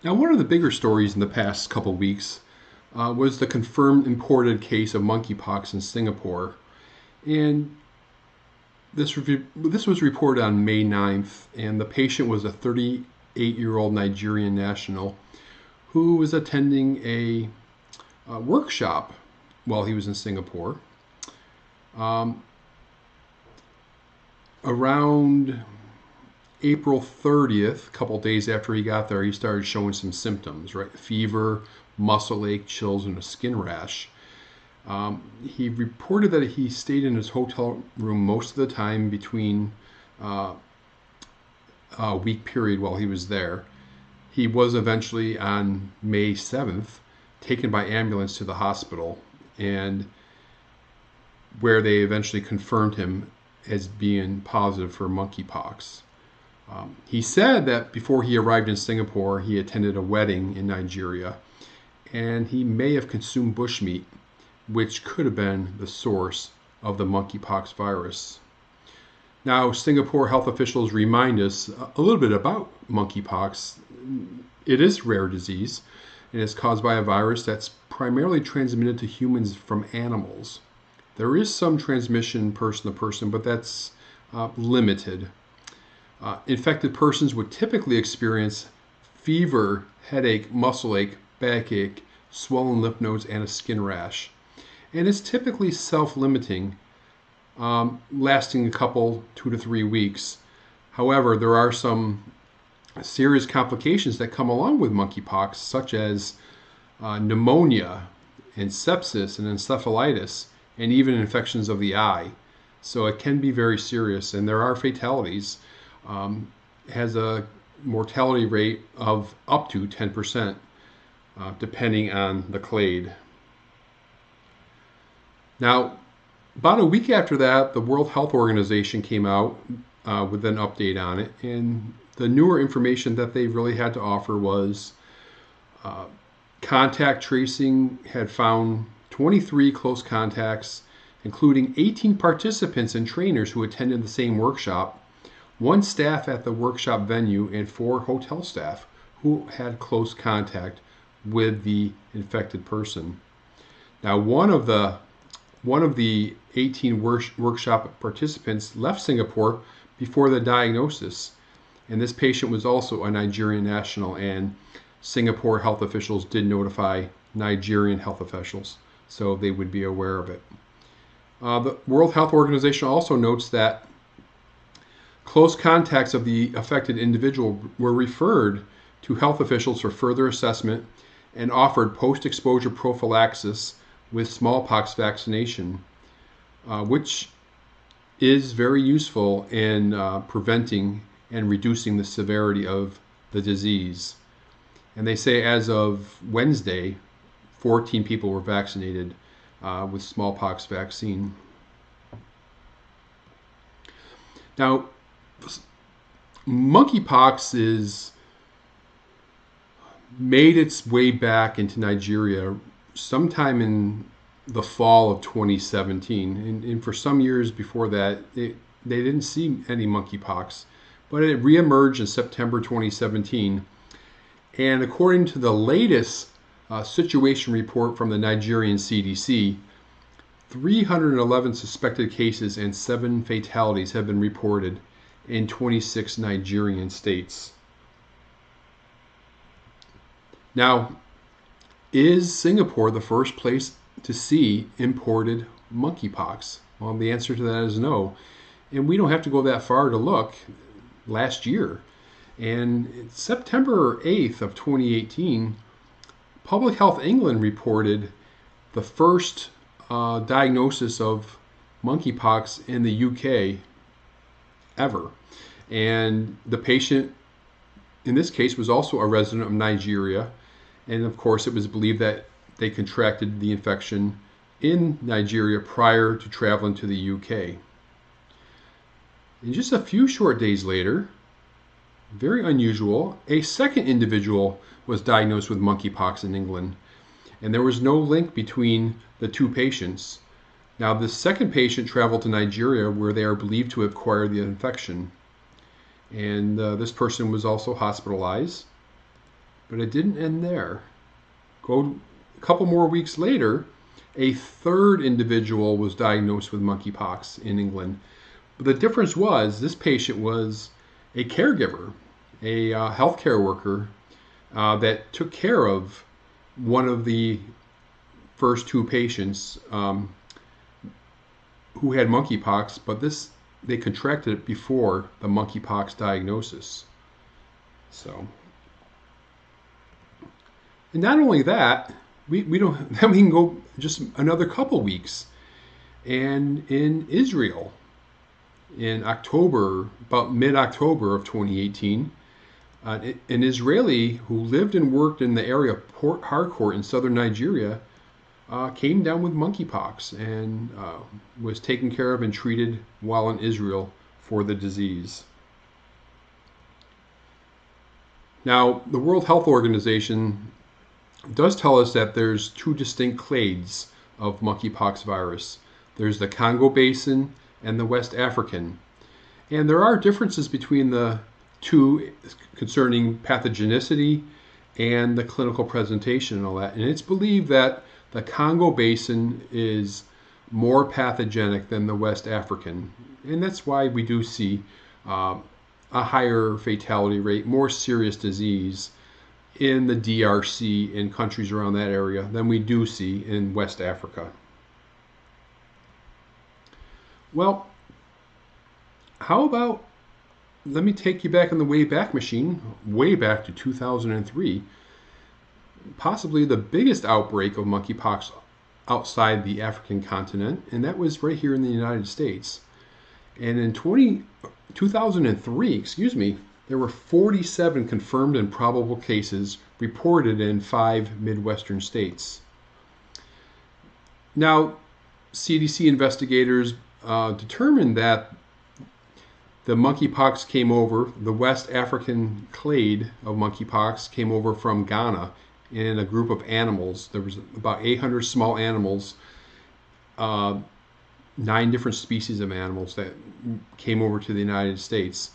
Now, one of the bigger stories in the past couple weeks was the confirmed imported case of monkeypox in Singapore. And this was reported on May 9th, and the patient was a 38-year-old Nigerian national who was attending a workshop while he was in Singapore. Um, Around April 30th, a couple days after he got there, he started showing some symptoms, right? Fever, muscle ache, chills, and a skin rash. He reported that he stayed in his hotel room most of the time between uh, a week period while he was there. He was eventually, on May 7th, taken by ambulance to the hospital, and where they eventually confirmed him as being positive for monkeypox. He said that before he arrived in Singapore, he attended a wedding in Nigeria, and he may have consumed bushmeat, which could have been the source of the monkeypox virus. Now, Singapore health officials remind us a little bit about monkeypox. It is a rare disease, and it's caused by a virus that's primarily transmitted to humans from animals. There is some transmission person to person, but that's limited. Infected persons would typically experience fever, headache, muscle ache, backache, swollen lymph nodes, and a skin rash. And it's typically self-limiting, lasting a couple, 2 to 3 weeks. However, there are some serious complications that come along with monkeypox, such as pneumonia and sepsis and encephalitis, and even infections of the eye. So it can be very serious, and there are fatalities. Has a mortality rate of up to 10%, depending on the clade. Now, about a week after that, the World Health Organization came out with an update on it, and the newer information that they really had to offer was contact tracing had found 23 close contacts, including 18 participants and trainers who attended the same workshop, 1 staff at the workshop venue, and 4 hotel staff who had close contact with the infected person. Now, one of the 18 workshop participants left Singapore before the diagnosis, and this patient was also a Nigerian national, and Singapore health officials did notify Nigerian health officials, so they would be aware of it. The World Health Organization also notes that close contacts of the affected individual were referred to health officials for further assessment and offered post-exposure prophylaxis with smallpox vaccination, which is very useful in preventing and reducing the severity of the disease. And they say as of Wednesday, 14 people were vaccinated with smallpox vaccine. Now, monkeypox is made its way back into Nigeria sometime in the fall of 2017. And for some years before that, they didn't see any monkeypox, but it reemerged in September 2017. And according to the latest situation report from the Nigerian CDC, 311 suspected cases and 7 fatalities have been reported in 26 Nigerian states. Now, is Singapore the first place to see imported monkeypox? Well, the answer to that is no. And we don't have to go that far to look. Last year, and September 8th of 2018, Public Health England reported the first diagnosis of monkeypox in the UK ever. And the patient in this case was also a resident of Nigeria. And of course, it was believed that they contracted the infection in Nigeria prior to traveling to the UK. And just a few short days later, very unusual, a second individual was diagnosed with monkeypox in England, and there was no link between the 2 patients. Now, the second patient traveled to Nigeria, where they are believed to have acquired the infection, and this person was also hospitalized. But it didn't end there. Go a couple more weeks later, a third individual was diagnosed with monkeypox in England. But the difference was this patient was a caregiver, a healthcare worker that took care of one of the first two patients who had monkeypox, but they contracted it before the monkeypox diagnosis. So, and not only that, we don't. Then we can go just another couple weeks, and in Israel, in October, about mid-October of 2018, an Israeli who lived and worked in the area of Port Harcourt in southern Nigeria came down with monkeypox and was taken care of and treated while in Israel for the disease. Now, the World Health Organization does tell us that there's two distinct clades of monkeypox virus. There's the Congo Basin and the West African. And there are differences between the two concerning pathogenicity and the clinical presentation and all that. And it's believed that the Congo Basin is more pathogenic than the West African. And that's why we do see a higher fatality rate, more serious disease in the DRC and countries around that area than we do see in West Africa. Well, how about, let me take you back in the Wayback Machine, way back to 2003, possibly the biggest outbreak of monkeypox outside the African continent, and that was right here in the United States. And in 2003, there were 47 confirmed and probable cases reported in 5 Midwestern states. Now, CDC investigators determined that the monkeypox came over, the West African clade of monkeypox came over from Ghana in a group of animals. There was about 800 small animals, 9 different species of animals that came over to the United States.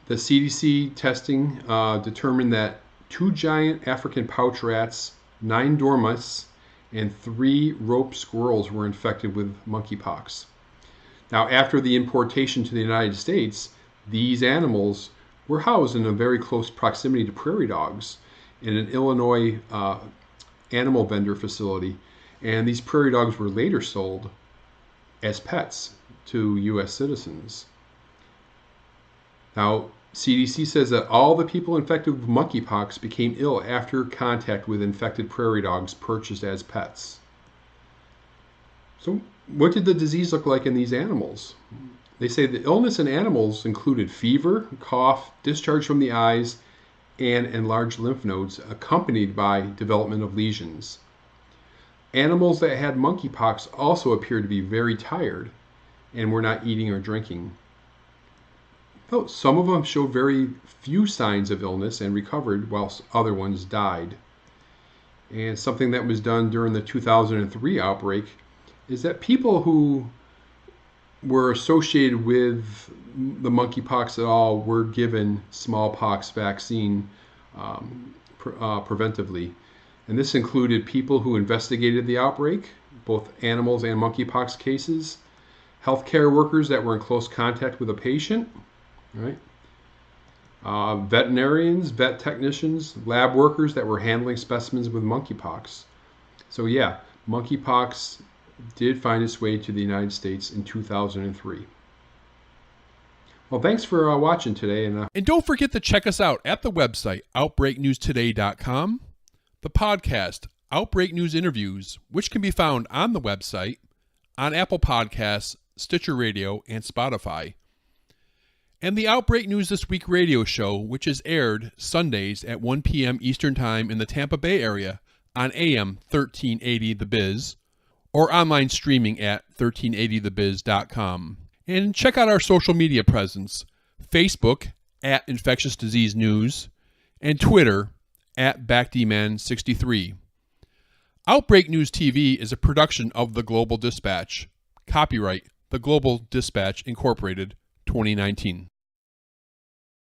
The CDC testing determined that 2 giant African pouch rats, 9 dormice, and 3 rope squirrels were infected with monkeypox. Now, after the importation to the United States, these animals were housed in a very close proximity to prairie dogs in an Illinois animal vendor facility. And these prairie dogs were later sold as pets to U.S. citizens. Now, CDC says that all the people infected with monkeypox became ill after contact with infected prairie dogs purchased as pets. So, what did the disease look like in these animals? They say the illness in animals included fever, cough, discharge from the eyes, and enlarged lymph nodes accompanied by development of lesions. Animals that had monkeypox also appeared to be very tired and were not eating or drinking. Though some of them showed very few signs of illness and recovered, whilst other ones died. And something that was done during the 2003 outbreak is that people who were associated with the monkeypox at all were given smallpox vaccine preventively. And this included people who investigated the outbreak, both animals and monkeypox cases, healthcare workers that were in close contact with a patient, right? Veterinarians, vet technicians, lab workers that were handling specimens with monkeypox. So yeah, monkeypox did find its way to the United States in 2003. Well, thanks for watching today. And don't forget to check us out at the website, outbreaknewstoday.com, the podcast, Outbreak News Interviews, which can be found on the website, on Apple Podcasts, Stitcher Radio, and Spotify, and the Outbreak News This Week radio show, which is aired Sundays at 1 p.m. Eastern Time in the Tampa Bay area on AM 1380 The Biz, or online streaming at 1380thebiz.com. And check out our social media presence, Facebook at Infectious Disease News, and Twitter at BackDman63. Outbreak News TV is a production of The Global Dispatch. Copyright The Global Dispatch Incorporated, 2019.